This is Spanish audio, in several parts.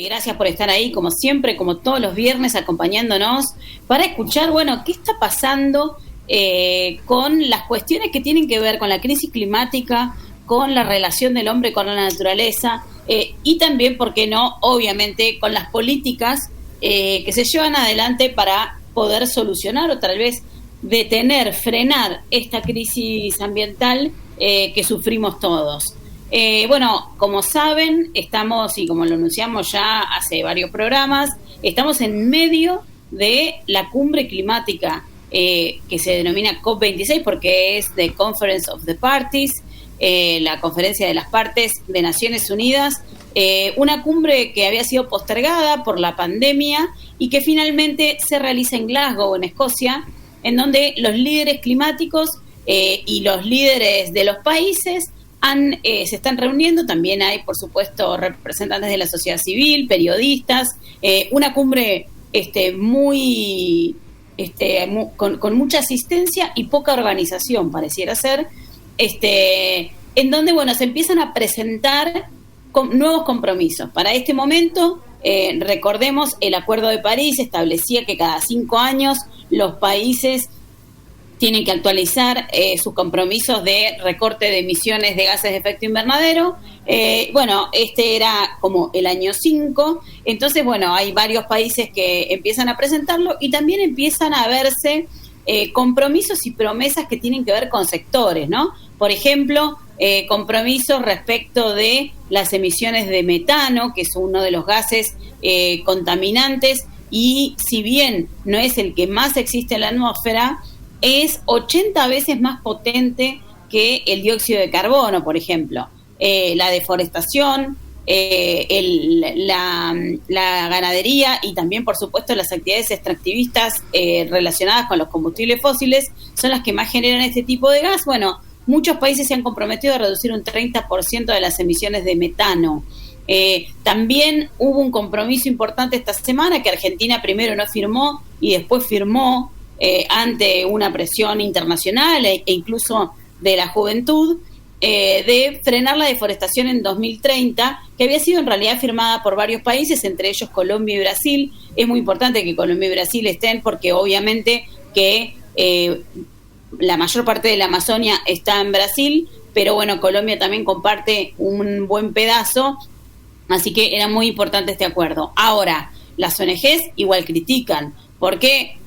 Gracias por estar ahí, como siempre, como todos los viernes, acompañándonos para escuchar, bueno, qué está pasando con las cuestiones que tienen que ver con la crisis climática, con la relación del hombre con la naturaleza y también, ¿por qué no?, obviamente, con las políticas que se llevan adelante para poder solucionar o tal vez detener, frenar esta crisis ambiental que sufrimos todos. Bueno, como saben, estamos, y como lo anunciamos ya hace varios programas, estamos en medio de la cumbre climática que se denomina COP26 porque es the Conference of the Parties, la conferencia de las partes de Naciones Unidas, una cumbre que había sido postergada por la pandemia y que finalmente se realiza en Glasgow, en Escocia, en donde los líderes climáticos y los líderes de los países se están reuniendo. También hay, por supuesto, representantes de la sociedad civil, periodistas, una cumbre con mucha asistencia y poca organización, pareciera ser, en donde, bueno, se empiezan a presentar nuevos compromisos. Para este momento, recordemos, el Acuerdo de París establecía que cada 5 años los países tienen que actualizar sus compromisos de recorte de emisiones de gases de efecto invernadero. Bueno, este era como el año 5, entonces, bueno, hay varios países que empiezan a presentarlo y también empiezan a verse compromisos y promesas que tienen que ver con sectores, ¿no? Por ejemplo, compromisos respecto de las emisiones de metano, que es uno de los gases contaminantes, y si bien no es el que más existe en la atmósfera, es 80 veces más potente que el dióxido de carbono, por ejemplo. La deforestación, la ganadería y también, por supuesto, las actividades extractivistas relacionadas con los combustibles fósiles son las que más generan este tipo de gas. Bueno, muchos países se han comprometido a reducir un 30% de las emisiones de metano. También hubo un compromiso importante esta semana que Argentina primero no firmó y después firmó ante una presión internacional e incluso de la juventud, de frenar la deforestación en 2030, que había sido en realidad firmada por varios países, entre ellos Colombia y Brasil. Es muy importante que Colombia y Brasil estén porque obviamente que la mayor parte de la Amazonia está en Brasil, pero bueno, Colombia también comparte un buen pedazo, así que era muy importante este acuerdo. Ahora, las ONGs igual critican, porque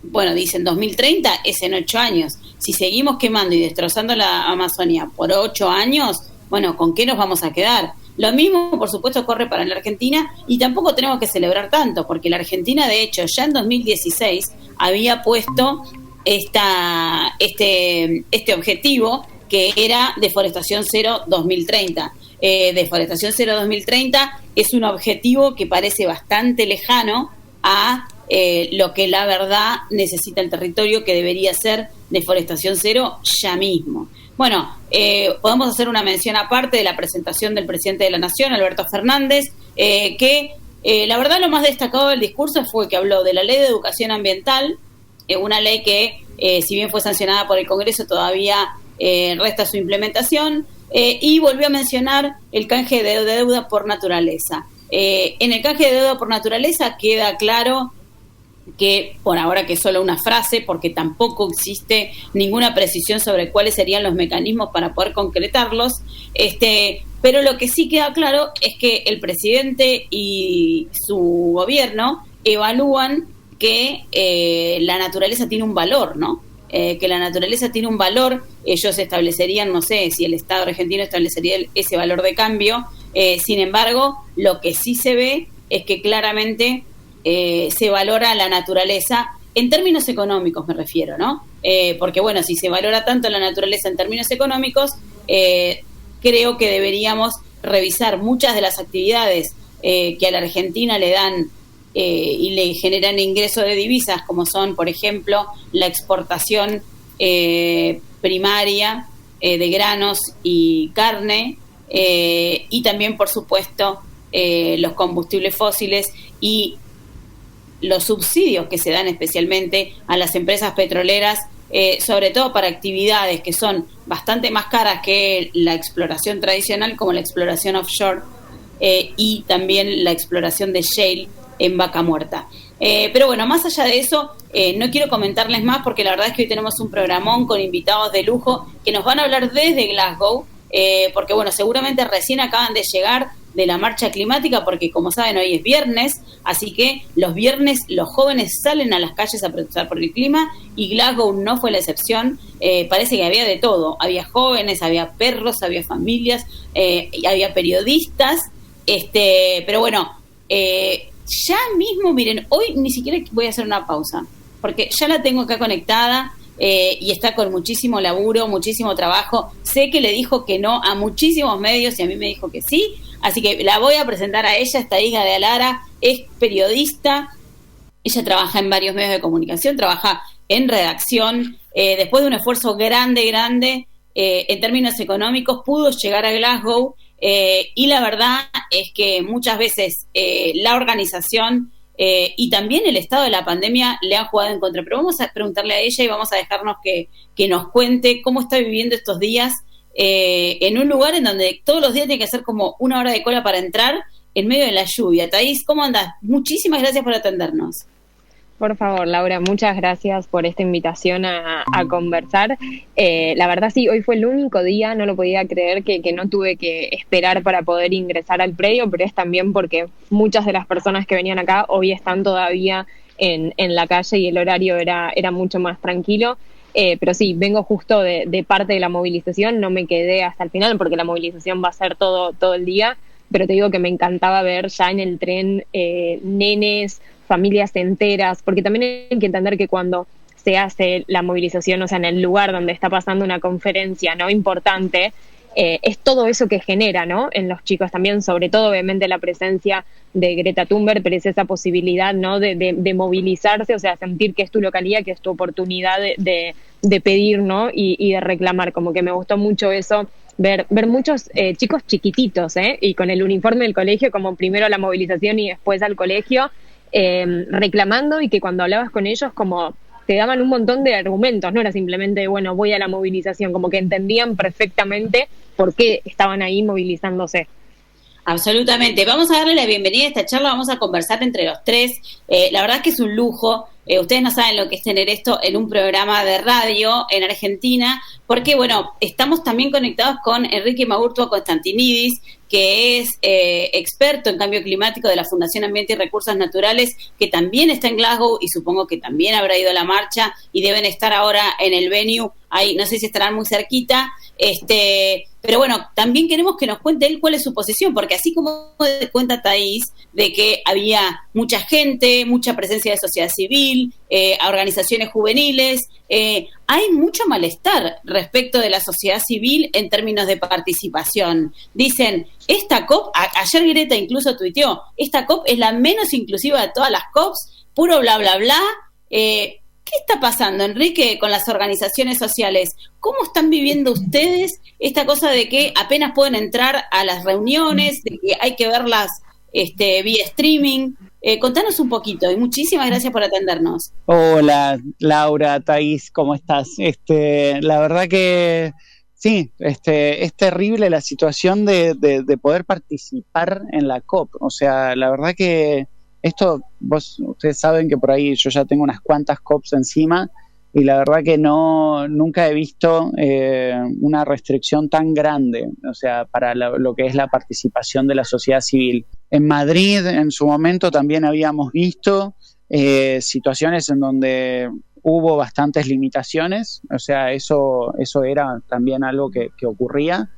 bueno, dicen 2030 es en 8 años. Si seguimos quemando y destrozando la Amazonia por 8 años, bueno, ¿con qué nos vamos a quedar? Lo mismo, por supuesto, corre para la Argentina y tampoco tenemos que celebrar tanto, porque la Argentina, de hecho, ya en 2016 había puesto este objetivo que era deforestación cero 2030. Deforestación cero 2030 es un objetivo que parece bastante lejano a lo que la verdad necesita el territorio, que debería ser deforestación cero ya mismo. Bueno, podemos hacer una mención aparte de la presentación del presidente de la Nación, Alberto Fernández, que la verdad lo más destacado del discurso fue que habló de la Ley de Educación Ambiental, una ley que si bien fue sancionada por el Congreso todavía resta su implementación, y volvió a mencionar el canje de deuda por naturaleza. En el canje de deuda por naturaleza queda claro que por ahora que es solo una frase, porque tampoco existe ninguna precisión sobre cuáles serían los mecanismos para poder concretarlos, pero lo que sí queda claro es que el presidente y su gobierno evalúan que la naturaleza tiene un valor, ¿no? Que la naturaleza tiene un valor. Ellos establecerían, no sé si el Estado argentino establecería ese valor de cambio. Sin embargo, lo que sí se ve es que claramente se valora la naturaleza en términos económicos, me refiero, ¿no? Porque, bueno, si se valora tanto la naturaleza en términos económicos, creo que deberíamos revisar muchas de las actividades que a la Argentina le dan y le generan ingreso de divisas, como son, por ejemplo, la exportación primaria de granos y carne, y también, por supuesto, los combustibles fósiles y los subsidios que se dan especialmente a las empresas petroleras, sobre todo para actividades que son bastante más caras que la exploración tradicional, como la exploración offshore, y también la exploración de shale en Vaca Muerta. Pero bueno, más allá de eso, no quiero comentarles más porque la verdad es que hoy tenemos un programón con invitados de lujo que nos van a hablar desde Glasgow, porque bueno, seguramente recién acaban de llegar de la marcha climática, porque como saben hoy es viernes, así que los viernes los jóvenes salen a las calles a protestar por el clima y Glasgow no fue la excepción. Parece que había de todo, había jóvenes, había perros, había familias, había periodistas, pero bueno, ya mismo, miren, hoy ni siquiera voy a hacer una pausa, porque ya la tengo acá conectada. Y está con muchísimo laburo, muchísimo trabajo. Sé que le dijo que no a muchísimos medios y a mí me dijo que sí, así que la voy a presentar a ella. Esta hija de Alara es periodista, ella trabaja en varios medios de comunicación, trabaja en redacción, después de un esfuerzo grande en términos económicos pudo llegar a Glasgow, y la verdad es que muchas veces la organización y también el estado de la pandemia le han jugado en contra, pero vamos a preguntarle a ella y vamos a dejarnos que nos cuente cómo está viviendo estos días en un lugar en donde todos los días tiene que hacer como 1 hora de cola para entrar en medio de la lluvia. Thaís, ¿cómo andás? Muchísimas gracias por atendernos. Por favor, Laura, muchas gracias por esta invitación a conversar. La verdad sí, hoy fue el único día, no lo podía creer, que no tuve que esperar para poder ingresar al predio, pero es también porque muchas de las personas que venían acá hoy están todavía en la calle y el horario era mucho más tranquilo. Pero sí, vengo justo de parte de la movilización, no me quedé hasta el final porque la movilización va a ser todo el día, pero te digo que me encantaba ver ya en el tren nenes, familias enteras, porque también hay que entender que cuando se hace la movilización, o sea, en el lugar donde está pasando una conferencia no importante, es todo eso que genera, ¿no? En los chicos también, sobre todo obviamente la presencia de Greta Thunberg, pero es esa posibilidad, ¿no? De movilizarse, o sea, sentir que es tu localidad, que es tu oportunidad de pedir, ¿no? Y de reclamar, como que me gustó mucho eso, ver muchos chicos chiquititos, y con el uniforme del colegio, como primero la movilización y después al colegio, reclamando, y que cuando hablabas con ellos como te daban un montón de argumentos, no era simplemente, bueno, voy a la movilización, como que entendían perfectamente por qué estaban ahí movilizándose. Absolutamente. Vamos a darle la bienvenida a esta charla, vamos a conversar entre los tres. La verdad es que es un lujo. Ustedes no saben lo que es tener esto en un programa de radio en Argentina, porque, bueno, estamos también conectados con Enrique Magurto Constantinidis, que es experto en cambio climático de la Fundación Ambiente y Recursos Naturales, que también está en Glasgow y supongo que también habrá ido a la marcha y deben estar ahora en el venue. Ahí, no sé si estarán muy cerquita, pero bueno, también queremos que nos cuente él cuál es su posición, porque así como cuenta Thaís, de que había mucha gente, mucha presencia de sociedad civil, organizaciones juveniles, hay mucho malestar respecto de la sociedad civil en términos de participación. Dicen, esta COP, ayer Greta incluso tuiteó, esta COP es la menos inclusiva de todas las COPs, puro bla bla bla. ¿Qué está pasando, Enrique, con las organizaciones sociales? ¿Cómo están viviendo ustedes esta cosa de que apenas pueden entrar a las reuniones, de que hay que verlas vía streaming? Contanos un poquito y muchísimas gracias por atendernos. Hola, Laura, Thaís, ¿cómo estás? La verdad que sí, es terrible la situación de poder participar en la COP. O sea, la verdad que ustedes saben que por ahí yo ya tengo unas cuantas COPs encima y la verdad que nunca he visto una restricción tan grande, o sea, para lo que es la participación de la sociedad civil. En Madrid, en su momento, también habíamos visto situaciones en donde hubo bastantes limitaciones, o sea, eso era también algo que ocurría.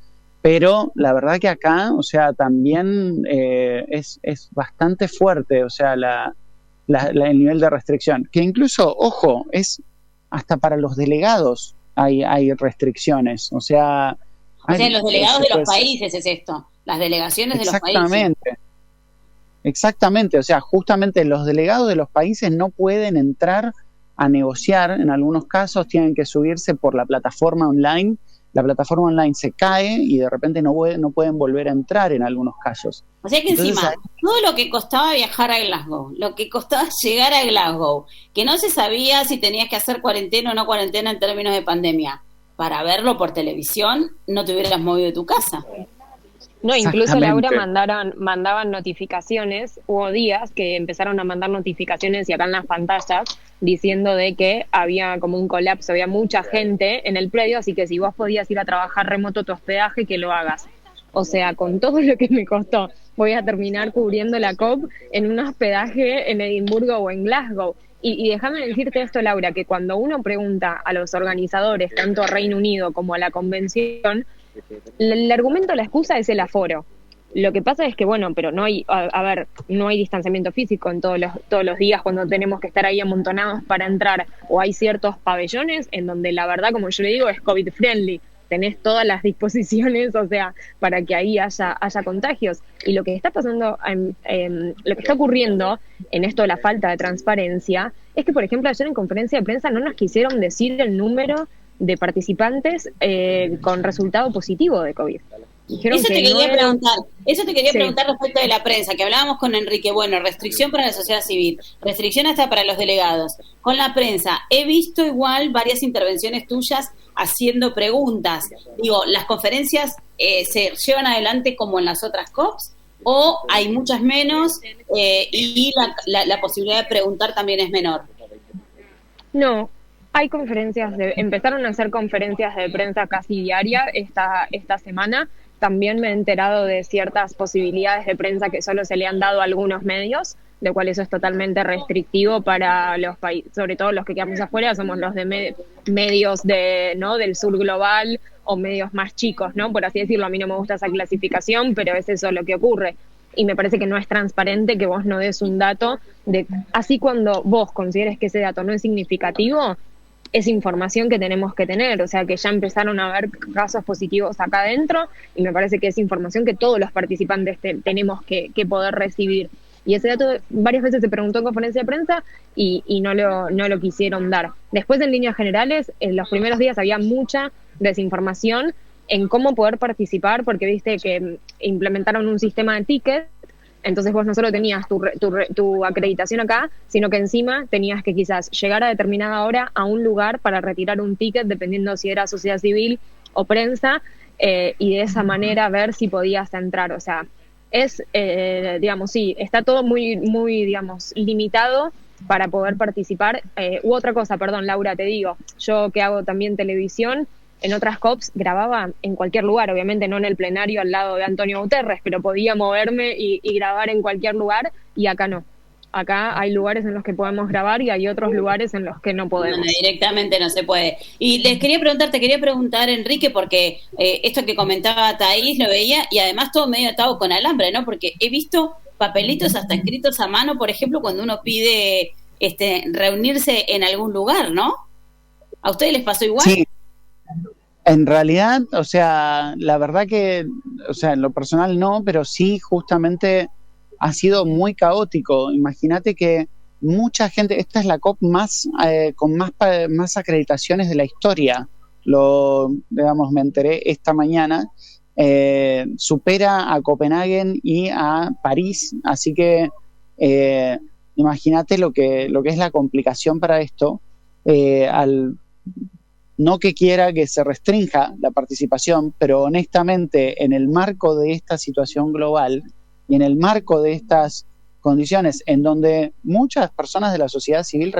Pero la verdad que acá, o sea, también es bastante fuerte, o sea, el nivel de restricción. Que incluso, ojo, es hasta para los delegados hay restricciones. O sea, los delegados de los países es esto, las delegaciones de los países. Exactamente, o sea, justamente los delegados de los países no pueden entrar a negociar, en algunos casos tienen que subirse por la plataforma online. La plataforma online se cae y de repente no pueden volver a entrar en algunos casos. O sea que encima, todo lo que costaba viajar a Glasgow, lo que costaba llegar a Glasgow, que no se sabía si tenías que hacer cuarentena o no cuarentena en términos de pandemia, para verlo por televisión no te hubieras movido de tu casa. No, incluso Laura Exactamente. mandaban notificaciones, hubo días que empezaron a mandar notificaciones y acá en las pantallas diciendo de que había como un colapso, había mucha gente en el predio, así que si vos podías ir a trabajar remoto tu hospedaje, que lo hagas. O sea, con todo lo que me costó, voy a terminar cubriendo la COP en un hospedaje en Edimburgo o en Glasgow. Y déjame decirte esto, Laura, que cuando uno pregunta a los organizadores, tanto a Reino Unido como a la convención, el argumento, la excusa es el aforo. Lo que pasa es que, bueno, pero no hay, a ver, no hay distanciamiento físico en todos los días cuando tenemos que estar ahí amontonados para entrar, o hay ciertos pabellones en donde la verdad, como yo le digo, es COVID friendly. Tenés todas las disposiciones, o sea, para que ahí haya contagios. Y lo que está pasando, lo que está ocurriendo en esto de la falta de transparencia, es que, por ejemplo, ayer en conferencia de prensa no nos quisieron decir el número de participantes con resultado positivo de COVID. Dijeron Eso que te quería no era... preguntar, eso te quería Sí. preguntar respecto de la prensa, que hablábamos con Enrique. Bueno, restricción para la sociedad civil, restricción hasta para los delegados. Con la prensa, he visto igual varias intervenciones tuyas haciendo preguntas. Digo, ¿las conferencias se llevan adelante como en las otras COPs? ¿O hay muchas menos y la posibilidad de preguntar también es menor? No, hay empezaron a hacer conferencias de prensa casi diaria esta semana. También me he enterado de ciertas posibilidades de prensa que solo se le han dado a algunos medios, de cual eso es totalmente restrictivo para los países, sobre todo los que quedamos afuera, somos los de medios ¿no? del sur global o medios más chicos, ¿no? Por así decirlo, a mí no me gusta esa clasificación, pero es eso lo que ocurre. Y me parece que no es transparente que vos no des un dato así cuando vos consideres que ese dato no es significativo, es información que tenemos que tener, o sea que ya empezaron a haber casos positivos acá adentro y me parece que es información que todos los participantes tenemos que poder recibir. Y ese dato varias veces se preguntó en conferencia de prensa y no lo quisieron dar. Después, en líneas generales, en los primeros días había mucha desinformación en cómo poder participar, porque viste que implementaron un sistema de tickets. Entonces vos no solo tenías tu acreditación acá, sino que encima tenías que quizás llegar a determinada hora a un lugar para retirar un ticket, dependiendo si era sociedad civil o prensa, y de esa manera ver si podías entrar. O sea, digamos, sí, está todo muy, muy, digamos, limitado para poder participar. Otra cosa, perdón, Laura, te digo, yo que hago también televisión, en otras COPs grababa en cualquier lugar, obviamente no en el plenario al lado de Antonio Guterres, pero podía moverme y grabar en cualquier lugar, y acá no. Acá hay lugares en los que podemos grabar y hay otros lugares en los que no podemos. Donde directamente no se puede. Y te quería preguntar, Enrique, porque esto que comentaba Thaís lo veía, y además todo medio atado con alambre, ¿no? Porque he visto papelitos hasta escritos a mano, por ejemplo, cuando uno pide reunirse en algún lugar, ¿no? ¿A ustedes les pasó igual? Sí, en realidad, o sea, la verdad que, o sea, en lo personal no, pero sí justamente ha sido muy caótico. Imagínate que mucha gente, esta es la COP más con más acreditaciones de la historia. Digamos, me enteré esta mañana, supera a Copenhague y a París, así que imagínate lo que es la complicación para esto. No que quiera que se restrinja la participación, pero honestamente en el marco de esta situación global y en el marco de estas condiciones en donde muchas personas de la sociedad civil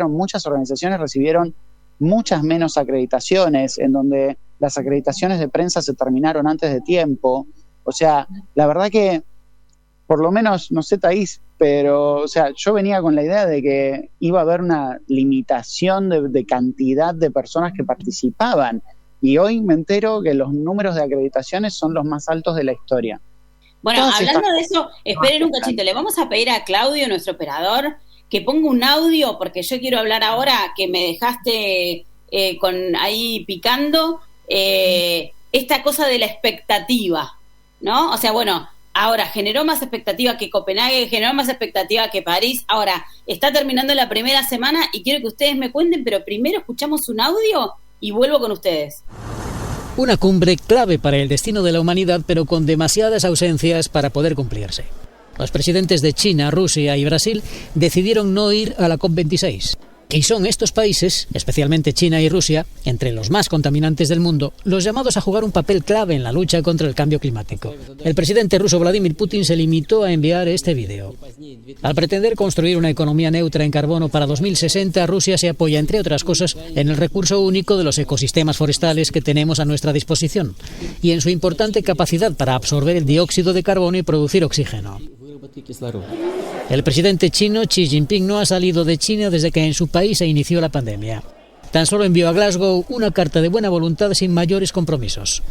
muchas organizaciones recibieron muchas menos acreditaciones, en donde las acreditaciones de prensa se terminaron antes de tiempo, o sea, la verdad que por lo menos, no sé, Thaís, pero, o sea, yo venía con la idea de que iba a haber una limitación de cantidad de personas que participaban, y hoy me entero que los números de acreditaciones son los más altos de la historia. Bueno, hablando de eso, esperen un cachito, le vamos a pedir a Claudio, nuestro operador, que ponga un audio, porque yo quiero hablar ahora, que me dejaste con ahí picando, esta cosa de la expectativa, ¿no? O sea, bueno, ahora generó más expectativa que Copenhague, generó más expectativa que París. Ahora, está terminando la primera semana y quiero que ustedes me cuenten, pero primero escuchamos un audio y vuelvo con ustedes. Una cumbre clave para el destino de la humanidad, pero con demasiadas ausencias para poder cumplirse. Los presidentes de China, Rusia y Brasil decidieron no ir a la COP26. Y son estos países, especialmente China y Rusia, entre los más contaminantes del mundo, los llamados a jugar un papel clave en la lucha contra el cambio climático. El presidente ruso Vladimir Putin se limitó a enviar este vídeo. Al pretender construir una economía neutra en carbono para 2060, Rusia se apoya, entre otras cosas, en el recurso único de los ecosistemas forestales que tenemos a nuestra disposición y en su importante capacidad para absorber el dióxido de carbono y producir oxígeno. El presidente chino Xi Jinping no ha salido de China desde que en su país se inició la pandemia. Tan solo envió a Glasgow una carta de buena voluntad sin mayores compromisos.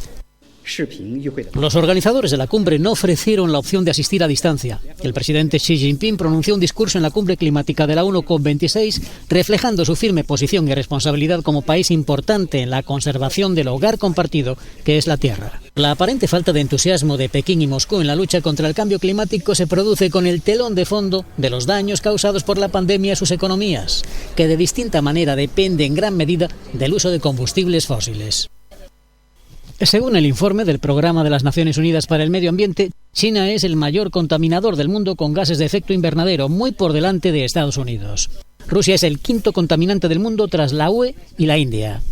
Los organizadores de la cumbre no ofrecieron la opción de asistir a distancia. El presidente Xi Jinping pronunció un discurso en la cumbre climática de la ONU COP26, reflejando su firme posición y responsabilidad como país importante en la conservación del hogar compartido, que es la Tierra. La aparente falta de entusiasmo de Pekín y Moscú en la lucha contra el cambio climático se produce con el telón de fondo de los daños causados por la pandemia a sus economías, que de distinta manera depende en gran medida del uso de combustibles fósiles. Según el informe del Programa de las Naciones Unidas para el Medio Ambiente, China es el mayor contaminador del mundo con gases de efecto invernadero, muy por delante de Estados Unidos. Rusia es el quinto contaminante del mundo tras la UE y la India.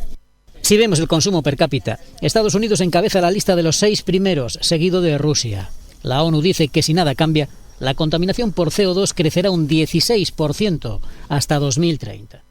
Si vemos el consumo per cápita, Estados Unidos encabeza la lista de los 6 primeros, seguido de Rusia. La ONU dice que si nada cambia, la contaminación por CO2 crecerá un 16% hasta 2030.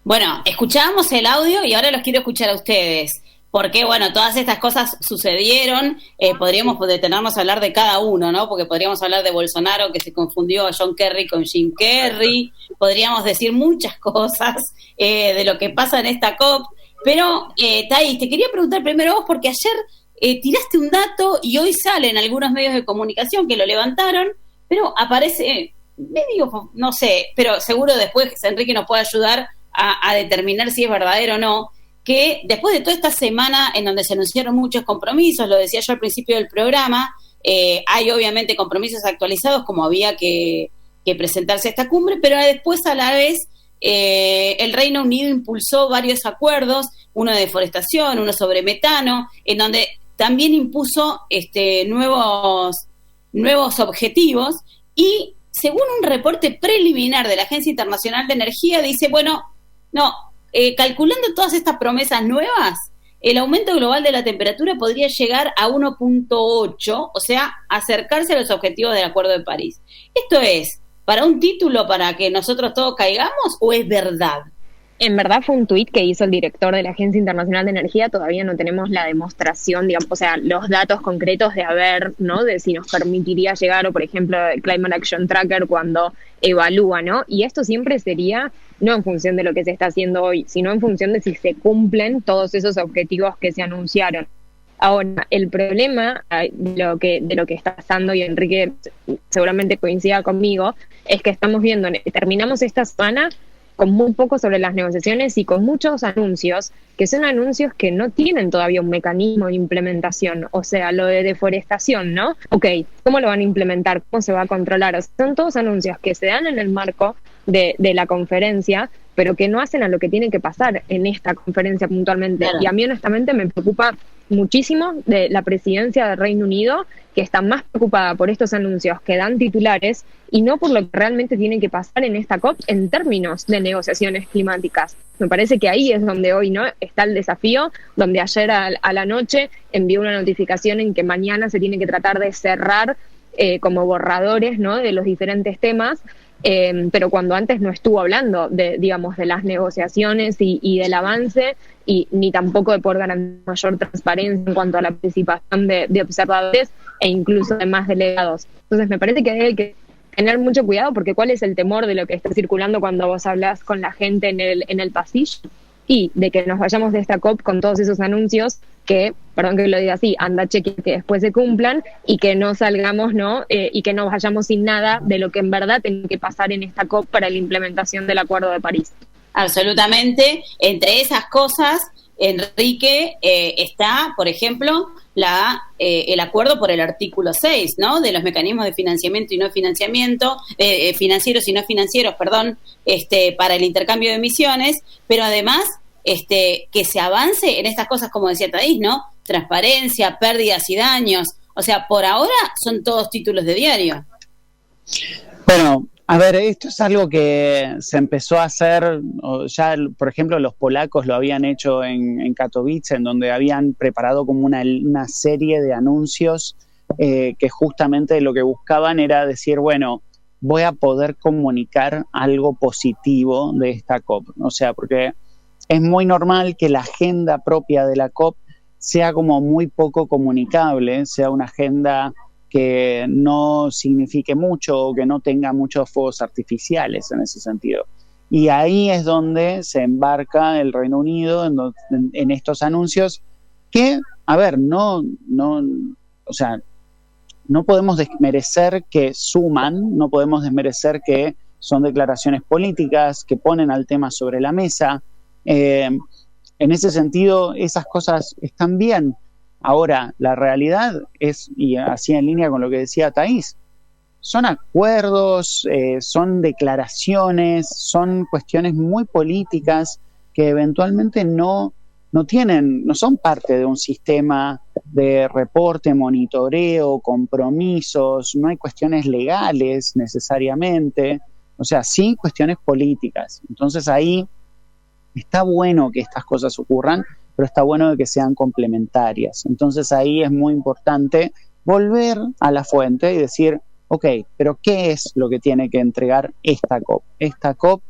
Bueno, escuchábamos el audio y ahora los quiero escuchar a ustedes. Porque, bueno, todas estas cosas sucedieron, podríamos detenernos a hablar de cada uno, ¿no? Porque podríamos hablar de Bolsonaro, que se confundió a John Kerry con Jim Kerry, podríamos decir muchas cosas de lo que pasa en esta COP, pero, Thaís, te quería preguntar primero vos, porque ayer tiraste un dato y hoy sale en algunos medios de comunicación que lo levantaron, pero aparece medio, no sé, pero seguro después Enrique nos puede ayudar a determinar si es verdadero o no, que después de toda esta semana en donde se anunciaron muchos compromisos, lo decía yo al principio del programa, hay obviamente compromisos actualizados como había que presentarse a esta cumbre, pero después a la vez el Reino Unido impulsó varios acuerdos, uno de deforestación, uno sobre metano, en donde también impuso nuevos objetivos y según un reporte preliminar de la Agencia Internacional de Energía dice, calculando todas estas promesas nuevas, el aumento global de la temperatura podría llegar a 1.8, o sea, acercarse a los objetivos del Acuerdo de París. ¿Esto es para un título para que nosotros todos caigamos o es verdad? En verdad fue un tuit que hizo el director de la Agencia Internacional de Energía, todavía no tenemos la demostración, digamos, o sea, los datos concretos de ¿no? De si nos permitiría llegar, o por ejemplo, el Climate Action Tracker cuando evalúa, ¿no? Y esto siempre sería no en función de lo que se está haciendo hoy, sino en función de si se cumplen todos esos objetivos que se anunciaron. Ahora, el problema de lo que está pasando, y Enrique seguramente coincida conmigo, es que estamos viendo, terminamos esta semana con muy poco sobre las negociaciones y con muchos anuncios, que son anuncios que no tienen todavía un mecanismo de implementación. O sea, lo de deforestación, ¿no? Ok, ¿cómo lo van a implementar? ¿Cómo se va a controlar? O sea, son todos anuncios que se dan en el marco de la conferencia, pero que no hacen a lo que tiene que pasar en esta conferencia puntualmente. Claro. Y a mí honestamente me preocupa muchísimo de la presidencia del Reino Unido, que está más preocupada por estos anuncios que dan titulares y no por lo que realmente tiene que pasar en esta COP en términos de negociaciones climáticas. Me parece que ahí es donde hoy no está el desafío, donde ayer a la noche envió una notificación en que mañana se tiene que tratar de cerrar como borradores, ¿no? De los diferentes temas, pero cuando antes no estuvo hablando de las negociaciones y del avance, y ni tampoco de poder garantizar mayor transparencia en cuanto a la participación de observadores e incluso de más delegados. Entonces me parece que hay que tener mucho cuidado, porque ¿cuál es el temor de lo que está circulando cuando vos hablas con la gente en el pasillo? Y de que nos vayamos de esta COP con todos esos anuncios que, perdón que lo diga así, anda cheque que después se cumplan y que no salgamos, ¿no? Y que no vayamos sin nada de lo que en verdad tiene que pasar en esta COP para la implementación del Acuerdo de París. Absolutamente. Entre esas cosas, Enrique, está, por ejemplo, el acuerdo por el artículo 6, ¿no? De los mecanismos de financiamiento y no financiamiento, financieros y no financieros, para el intercambio de emisiones, pero además que se avance en estas cosas, como decía Thaís, ¿no? Transparencia, pérdidas y daños. O sea, por ahora son todos títulos de diario. Bueno, A ver, esto es algo que se empezó a hacer, ya por ejemplo los polacos lo habían hecho en Katowice, en donde habían preparado como una serie de anuncios que justamente lo que buscaban era decir, bueno, voy a poder comunicar algo positivo de esta COP. O sea, porque es muy normal que la agenda propia de la COP sea como muy poco comunicable, sea una agenda que no signifique mucho o que no tenga muchos fuegos artificiales en ese sentido. Y ahí es donde se embarca el Reino Unido en estos anuncios que, a ver, o sea, no podemos desmerecer que suman, no podemos desmerecer que son declaraciones políticas, que ponen al tema sobre la mesa. En ese sentido, esas cosas están bien. Ahora, la realidad es, y así en línea con lo que decía Thaís, son acuerdos, son declaraciones, son cuestiones muy políticas que eventualmente no son parte de un sistema de reporte, monitoreo, compromisos, no hay cuestiones legales necesariamente, o sea, sí cuestiones políticas. Entonces ahí está bueno que estas cosas ocurran, pero está bueno de que sean complementarias. Entonces ahí es muy importante volver a la fuente y decir, ok, pero ¿qué es lo que tiene que entregar esta COP? Esta COP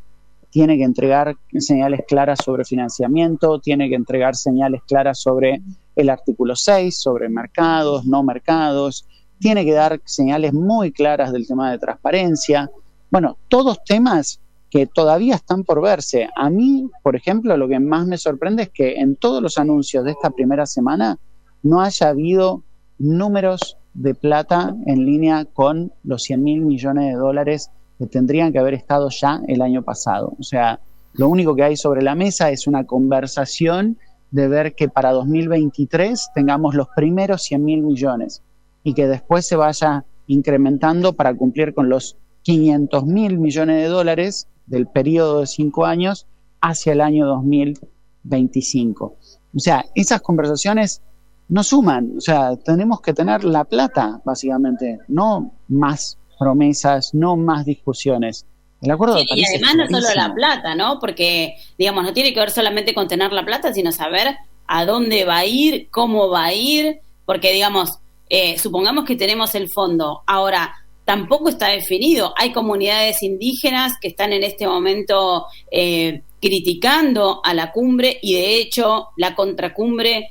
tiene que entregar señales claras sobre financiamiento, tiene que entregar señales claras sobre el artículo 6, sobre mercados, no mercados, tiene que dar señales muy claras del tema de transparencia. Bueno, todos temas que todavía están por verse. A mí, por ejemplo, lo que más me sorprende es que en todos los anuncios de esta primera semana no haya habido números de plata en línea con los 100.000 millones de dólares que tendrían que haber estado ya el año pasado. O sea, lo único que hay sobre la mesa es una conversación de ver que para 2023 tengamos los primeros 100.000 millones y que después se vaya incrementando para cumplir con los 500.000 millones de dólares del periodo de 5 años hacia el año 2025. O sea, esas conversaciones no suman, o sea, tenemos que tener la plata, básicamente, no más promesas, no más discusiones. El acuerdo de París, y además no solo la plata, ¿no? Porque, digamos, no tiene que ver solamente con tener la plata, sino saber a dónde va a ir, cómo va a ir, porque, digamos, supongamos que tenemos el fondo. Ahora, tampoco está definido. Hay comunidades indígenas que están en este momento criticando a la cumbre y de hecho la contracumbre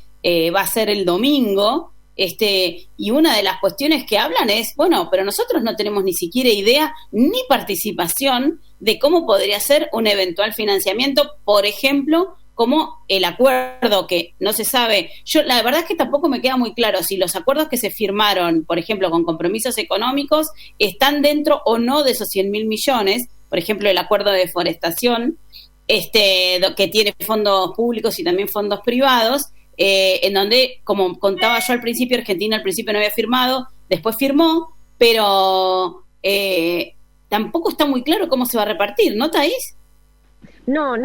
va a ser el domingo. Y una de las cuestiones que hablan es, bueno, pero nosotros no tenemos ni siquiera idea ni participación de cómo podría ser un eventual financiamiento, por ejemplo, como el acuerdo que no se sabe. Yo la verdad es que tampoco me queda muy claro si los acuerdos que se firmaron, por ejemplo, con compromisos económicos, están dentro o no de esos 100.000 millones, por ejemplo, el acuerdo de deforestación, que tiene fondos públicos y también fondos privados, en donde, como contaba yo al principio, Argentina al principio no había firmado, después firmó, pero tampoco está muy claro cómo se va a repartir, ¿no, Thaís? No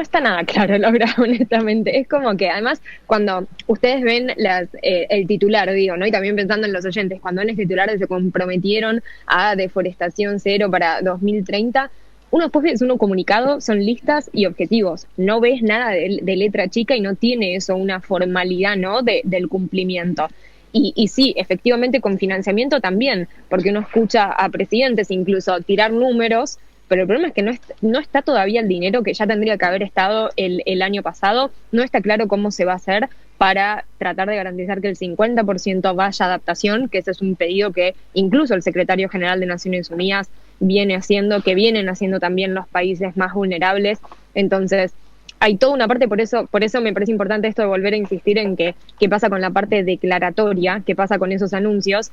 está nada claro, Laura, honestamente. Es como que, además, cuando ustedes ven el titular, digo, ¿no? Y también pensando en los oyentes, cuando en el titular se comprometieron a deforestación cero para 2030, uno después ves un comunicado, son listas y objetivos. No ves nada de letra chica y no tiene eso una formalidad, ¿no? del cumplimiento. Y sí, efectivamente con financiamiento también, porque uno escucha a presidentes incluso tirar números, pero el problema es que no está todavía el dinero que ya tendría que haber estado el año pasado, no está claro cómo se va a hacer para tratar de garantizar que el 50% vaya a adaptación, que ese es un pedido que incluso el secretario general de Naciones Unidas vienen haciendo también los países más vulnerables. Entonces, hay toda una parte, por eso me parece importante esto de volver a insistir en qué pasa con la parte declaratoria, qué pasa con esos anuncios,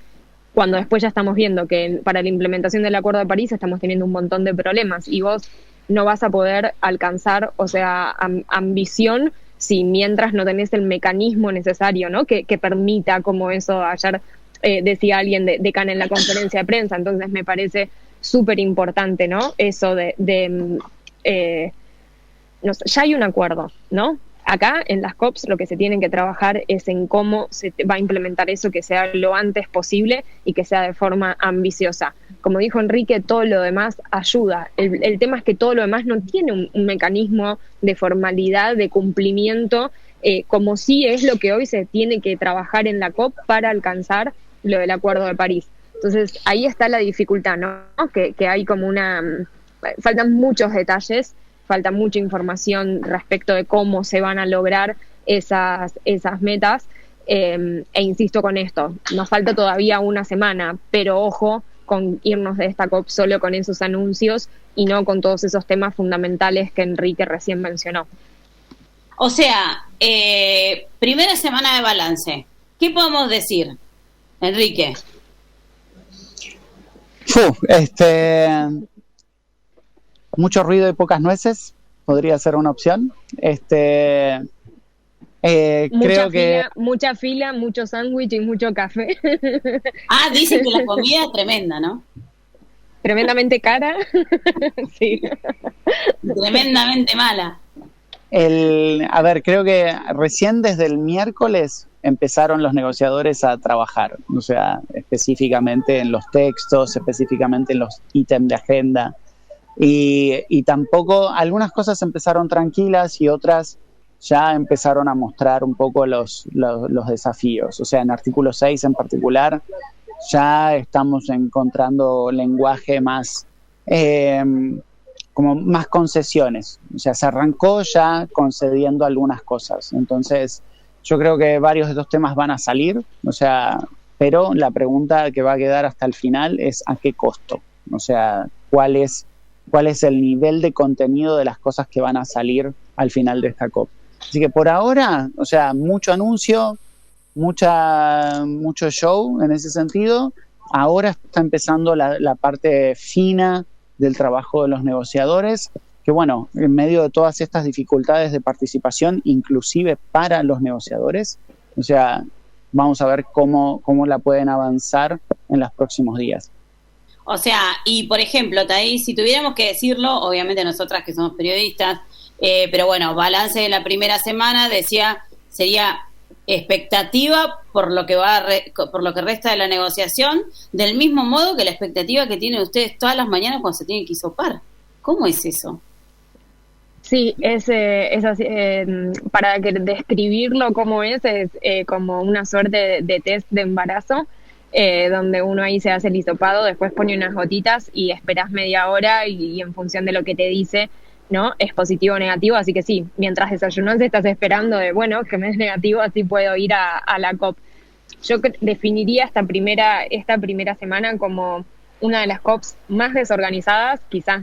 cuando después ya estamos viendo que para la implementación del Acuerdo de París estamos teniendo un montón de problemas y vos no vas a poder alcanzar, o sea, ambición si mientras no tenés el mecanismo necesario, ¿no? Que permita, como eso ayer decía alguien de CAN en la conferencia de prensa. Entonces me parece súper importante, ¿no? Eso no sé, ya hay un acuerdo, ¿no? Acá en las COPs lo que se tiene que trabajar es en cómo se va a implementar eso, que sea lo antes posible y que sea de forma ambiciosa. como dijo Enrique, todo lo demás ayuda. El tema es que todo lo demás no tiene un mecanismo de formalidad, de cumplimiento, como sí es lo que hoy se tiene que trabajar en la COP para alcanzar lo del Acuerdo de París. Entonces, ahí está la dificultad, ¿no? Que hay como faltan muchos detalles, falta mucha información respecto de cómo se van a lograr esas metas, e insisto con esto, nos falta todavía una semana, pero ojo con irnos de esta COP solo con esos anuncios y no con todos esos temas fundamentales que Enrique recién mencionó. O sea, primera semana de balance. ¿Qué podemos decir, Enrique? Mucho ruido y pocas nueces podría ser una opción. Mucha fila, mucho sándwich y mucho café. Dicen que la comida es tremenda, ¿no? Tremendamente cara. Sí. Tremendamente mala. Creo que recién desde el miércoles empezaron los negociadores a trabajar, o sea, específicamente en los textos, específicamente en los ítems de agenda, y tampoco, algunas cosas empezaron tranquilas y otras ya empezaron a mostrar un poco los desafíos. O sea, en artículo 6 en particular ya estamos encontrando lenguaje más, como más concesiones. O sea, se arrancó ya concediendo algunas cosas. Entonces, yo creo que varios de estos temas van a salir, o sea, pero la pregunta que va a quedar hasta el final es ¿a qué costo? O sea, ¿cuál es el nivel de contenido de las cosas que van a salir al final de esta COP? Así que por ahora, o sea, mucho anuncio, mucho show en ese sentido. Ahora está empezando la parte fina del trabajo de los negociadores, que bueno, en medio de todas estas dificultades de participación, inclusive para los negociadores, o sea, vamos a ver cómo la pueden avanzar en los próximos días. O sea, y por ejemplo, Thaís, si tuviéramos que decirlo, obviamente nosotras que somos periodistas, pero bueno, balance de la primera semana, sería expectativa por lo que por lo que resta de la negociación, del mismo modo que la expectativa que tienen ustedes todas las mañanas cuando se tienen que hisopar. ¿Cómo es eso? Sí, es así, para describirlo cómo es como una suerte de test de embarazo, donde uno ahí se hace el hisopado, después pone unas gotitas y esperas media hora y en función de lo que te dice, ¿no? Es positivo o negativo, así que sí, mientras desayunas estás esperando de, bueno, que me es negativo, así puedo ir a la COP. Yo definiría esta primera semana como una de las COPs más desorganizadas, quizás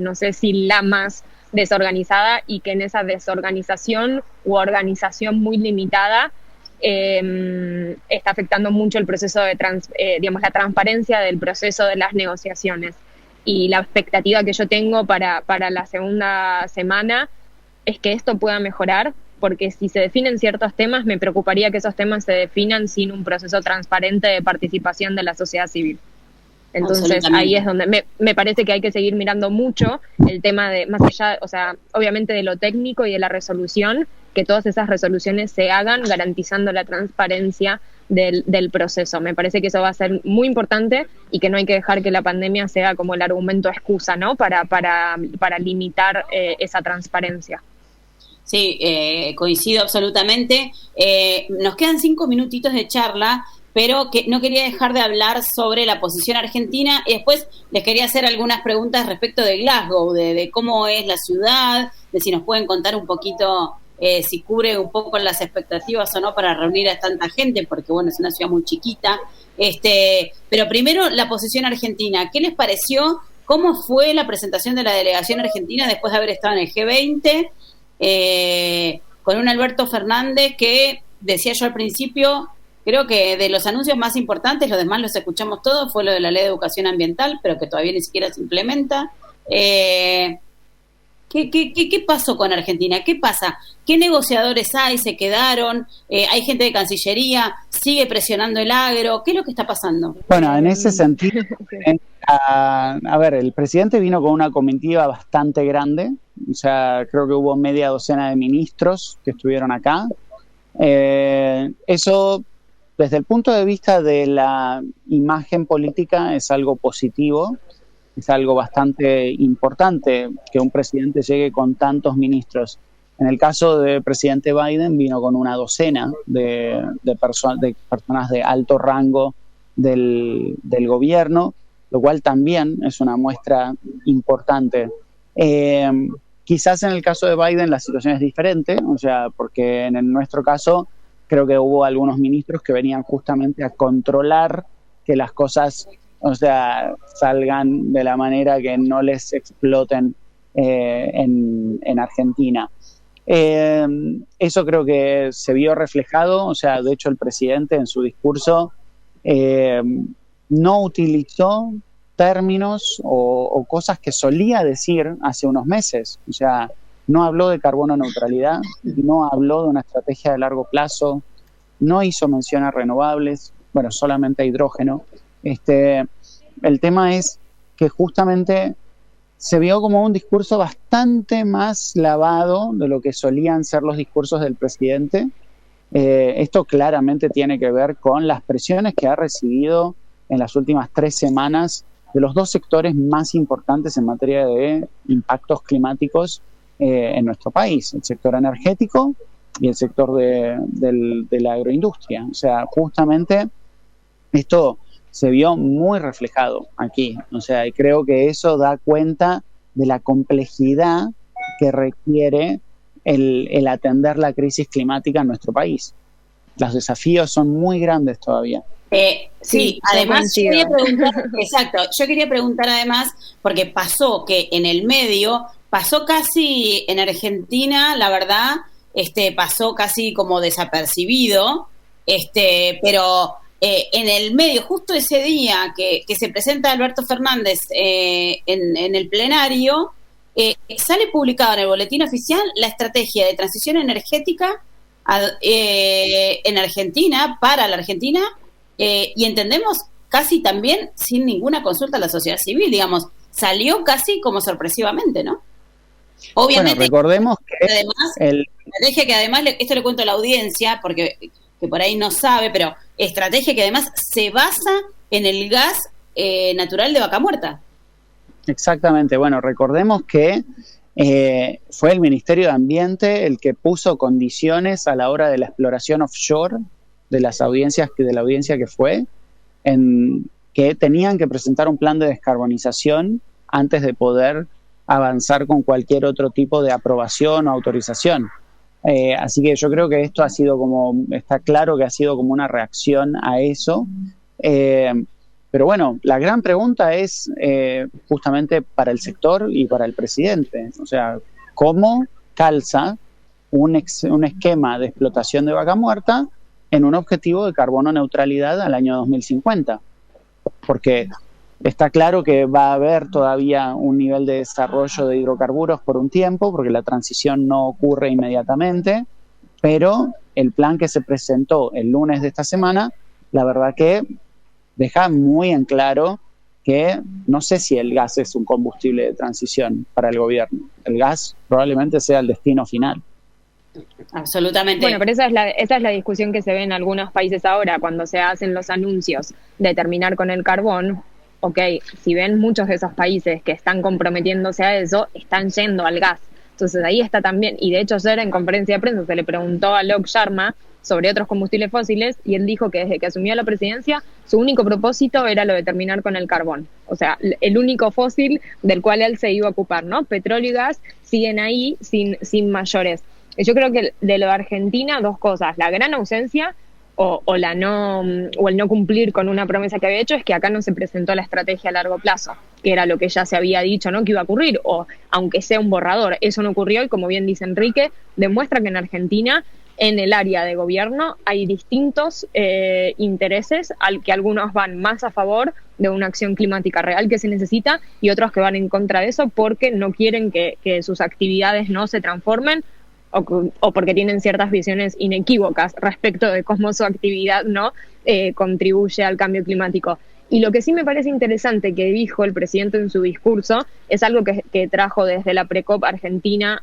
no sé si la más desorganizada, y que en esa desorganización u organización muy limitada está afectando mucho el proceso de la transparencia del proceso de las negociaciones. Y la expectativa que yo tengo para la segunda semana es que esto pueda mejorar, porque si se definen ciertos temas, me preocuparía que esos temas se definan sin un proceso transparente de participación de la sociedad civil. Entonces ahí es donde me parece que hay que seguir mirando mucho el tema de, más allá, o sea, obviamente de lo técnico y de la resolución, que todas esas resoluciones se hagan garantizando la transparencia del proceso. Me parece que eso va a ser muy importante y que no hay que dejar que la pandemia sea como el argumento excusa, ¿no? Para limitar esa transparencia. Sí, coincido absolutamente. Nos quedan 5 minutitos de charla, pero que no quería dejar de hablar sobre la posición argentina, y después les quería hacer algunas preguntas respecto de Glasgow, de cómo es la ciudad, de si nos pueden contar un poquito, si cubre un poco las expectativas o no para reunir a tanta gente, porque bueno, es una ciudad muy chiquita. Pero primero la posición argentina, ¿qué les pareció? ¿Cómo fue la presentación de la delegación argentina después de haber estado en el G20? Con un Alberto Fernández que, decía yo al principio, creo que de los anuncios más importantes, los demás los escuchamos todos, fue lo de la ley de educación ambiental, pero que todavía ni siquiera se implementa. ¿Qué pasó con Argentina? ¿Qué pasa? ¿Qué negociadores hay? ¿Se quedaron? ¿Hay gente de Cancillería? ¿Sigue presionando el agro? ¿Qué es lo que está pasando? Bueno, en ese sentido, a ver, el presidente vino con una comitiva bastante grande, o sea, creo que hubo media docena de ministros que estuvieron acá. Eso desde el punto de vista de la imagen política es algo positivo, es algo bastante importante que un presidente llegue con tantos ministros. En el caso del presidente Biden vino con una docena de personas de alto rango del gobierno, lo cual también es una muestra importante. Quizás en el caso de Biden la situación es diferente, o sea, porque en nuestro caso creo que hubo algunos ministros que venían justamente a controlar que las cosas, o sea, salgan de la manera que no les exploten en Argentina. Eso creo que se vio reflejado, o sea, de hecho el presidente en su discurso no utilizó términos o cosas que solía decir hace unos meses, o sea, no habló de carbono neutralidad, no habló de una estrategia de largo plazo, no hizo mención a renovables, bueno, solamente a hidrógeno. El tema es que justamente se vio como un discurso bastante más lavado de lo que solían ser los discursos del presidente. Esto claramente tiene que ver con las presiones que ha recibido en las últimas 3 semanas de los 2 sectores más importantes en materia de impactos climáticos en nuestro país, el sector energético y el sector de la agroindustria. O sea, justamente esto se vio muy reflejado aquí. O sea, y creo que eso da cuenta de la complejidad que requiere el atender la crisis climática en nuestro país. Los desafíos son muy grandes todavía. Sí, además yo quería preguntar además, porque pasó que en el medio, pasó casi en Argentina, la verdad, pasó casi como desapercibido, pero en el medio, justo ese día que se presenta Alberto Fernández en el plenario, sale publicado en el boletín oficial la estrategia de transición energética en Argentina, para la Argentina, y entendemos casi también sin ninguna consulta a la sociedad civil, digamos, salió casi como sorpresivamente, ¿no? Obviamente, bueno, recordemos que además, estrategia que además, esto le cuento a la audiencia, porque que por ahí no sabe, pero estrategia que además se basa en el gas natural de Vaca Muerta. Exactamente, bueno, recordemos que fue el Ministerio de Ambiente el que puso condiciones a la hora de la exploración offshore de la audiencia que fue, que tenían que presentar un plan de descarbonización antes de poder avanzar con cualquier otro tipo de aprobación o autorización. Así que yo creo que esto ha sido está claro que ha sido como una reacción a eso. Pero bueno, la gran pregunta es justamente para el sector y para el presidente. O sea, ¿cómo calza un esquema de explotación de Vaca Muerta en un objetivo de carbono neutralidad al año 2050? Porque está claro que va a haber todavía un nivel de desarrollo de hidrocarburos por un tiempo, porque la transición no ocurre inmediatamente, pero el plan que se presentó el lunes de esta semana, la verdad que deja muy en claro que no sé si el gas es un combustible de transición para el gobierno. El gas probablemente sea el destino final. Absolutamente. Bueno, pero esa es la discusión que se ve en algunos países ahora, cuando se hacen los anuncios de terminar con el carbón. Ok, si ven muchos de esos países que están comprometiéndose a eso, están yendo al gas. Entonces ahí está también, y de hecho ayer en conferencia de prensa se le preguntó a Lok Sharma sobre otros combustibles fósiles, y él dijo que desde que asumió la presidencia, su único propósito era lo de terminar con el carbón. O sea, el único fósil del cual él se iba a ocupar, ¿no? Petróleo y gas siguen ahí sin mayores. Yo creo que de lo de Argentina, 2 cosas. La gran ausencia o el no cumplir con una promesa que había hecho es que acá no se presentó la estrategia a largo plazo, que era lo que ya se había dicho, ¿no? Que iba a ocurrir, o aunque sea un borrador. Eso no ocurrió y, como bien dice Enrique, demuestra que en Argentina, en el área de gobierno, hay distintos intereses, al que algunos van más a favor de una acción climática real que se necesita y otros que van en contra de eso porque no quieren que sus actividades no se transformen o porque tienen ciertas visiones inequívocas respecto de cómo su actividad no contribuye al cambio climático. Y lo que sí me parece interesante que dijo el presidente en su discurso es algo que trajo desde la Precop Argentina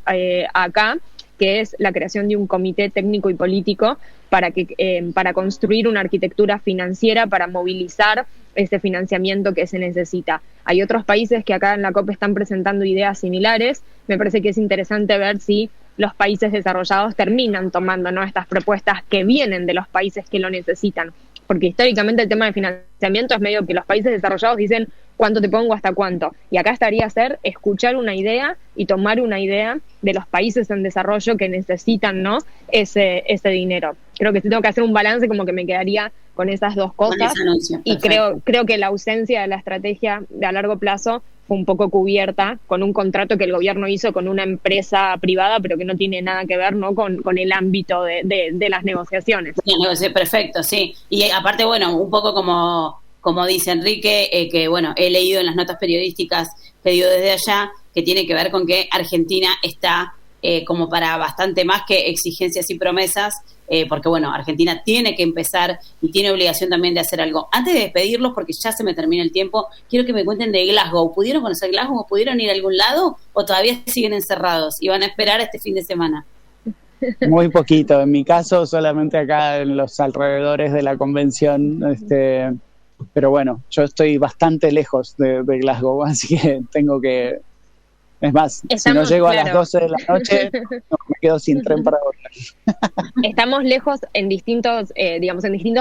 acá, que es la creación de un comité técnico y político para construir una arquitectura financiera para movilizar ese financiamiento que se necesita. Hay otros países que acá en la COP están presentando ideas similares. Me parece que es interesante ver si los países desarrollados terminan tomando, ¿no?, estas propuestas que vienen de los países que lo necesitan. Porque históricamente el tema de financiamiento es medio que los países desarrollados dicen cuánto te pongo, hasta cuánto. Y acá estaría escuchar una idea y tomar una idea de los países en desarrollo que necesitan, ¿no?, ese dinero. Creo que si tengo que hacer un balance, como que me quedaría con esas dos cosas. Y creo que la ausencia de la estrategia de a largo plazo fue un poco cubierta con un contrato que el gobierno hizo con una empresa privada, pero que no tiene nada que ver, ¿no?, con el ámbito de las negociaciones. Sí, perfecto, sí. Y aparte, bueno, un poco como dice Enrique, que bueno, he leído en las notas periodísticas que dio desde allá, que tiene que ver con que Argentina está como para bastante más que exigencias y promesas, porque bueno, Argentina tiene que empezar y tiene obligación también de hacer algo. Antes de despedirlos, porque ya se me termina el tiempo, quiero que me cuenten de Glasgow. ¿Pudieron conocer Glasgow? ¿Pudieron ir a algún lado? ¿O todavía siguen encerrados y van a esperar este fin de semana? Muy poquito, en mi caso solamente acá en los alrededores de la convención, pero bueno, yo estoy bastante lejos de Glasgow, así que tengo que... Es más, si no llego a las 12 de la noche, me quedo sin tren para volver. Estamos lejos en distintos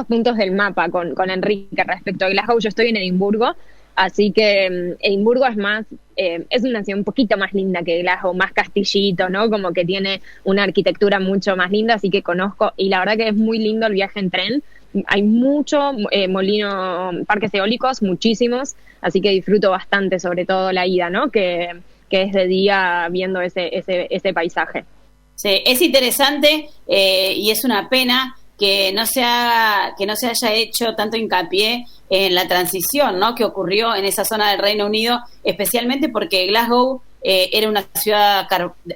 puntos del mapa con Enrique respecto a Glasgow. Yo estoy en Edimburgo, así que Edimburgo es más, es una ciudad un poquito más linda que Glasgow, más castillito, ¿no? Como que tiene una arquitectura mucho más linda, así que conozco, y la verdad que es muy lindo el viaje en tren. Hay mucho parques eólicos, muchísimos, así que disfruto bastante, sobre todo la ida, ¿no?, que es de día viendo ese paisaje. Sí, es interesante y es una pena que no se haya hecho tanto hincapié en la transición, ¿no?, que ocurrió en esa zona del Reino Unido, especialmente porque Glasgow era una ciudad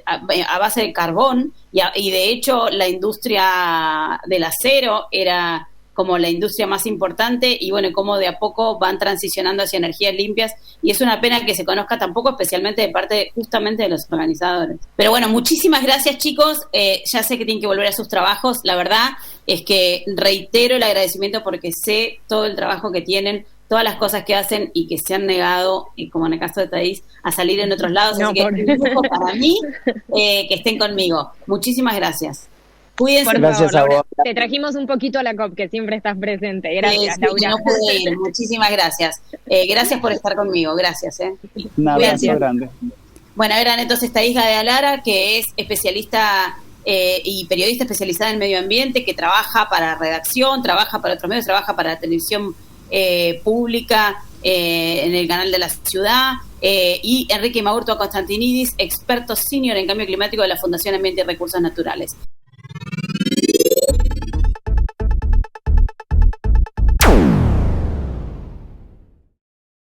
a base de carbón y de hecho la industria del acero era como la industria más importante, y bueno, como de a poco van transicionando hacia energías limpias, y es una pena que se conozca tampoco, especialmente de parte justamente de los organizadores. Pero bueno, muchísimas gracias, chicos. Ya sé que tienen que volver a sus trabajos. La verdad es que reitero el agradecimiento porque sé todo el trabajo que tienen, todas las cosas que hacen y que se han negado, como en el caso de Thaís, a salir en otros lados. Así que es un lujo para mí que estén conmigo. Muchísimas gracias. Cuídense. Por Gracias favor, a Laura. vos. Te trajimos un poquito a la COP, que siempre estás presente. Gracias, Sí, Laura. no pude ir. Muchísimas gracias. Gracias por estar conmigo. Gracias. Un abrazo Cuídense. grande. Bueno, eran entonces Thaís Gadealara, que es especialista y periodista especializada en medio ambiente, que trabaja para redacción, trabaja para otros medios, trabaja para la televisión pública en el canal de la ciudad, y Enrique Maurto Constantinidis, experto senior en cambio climático de la Fundación Ambiente y Recursos Naturales.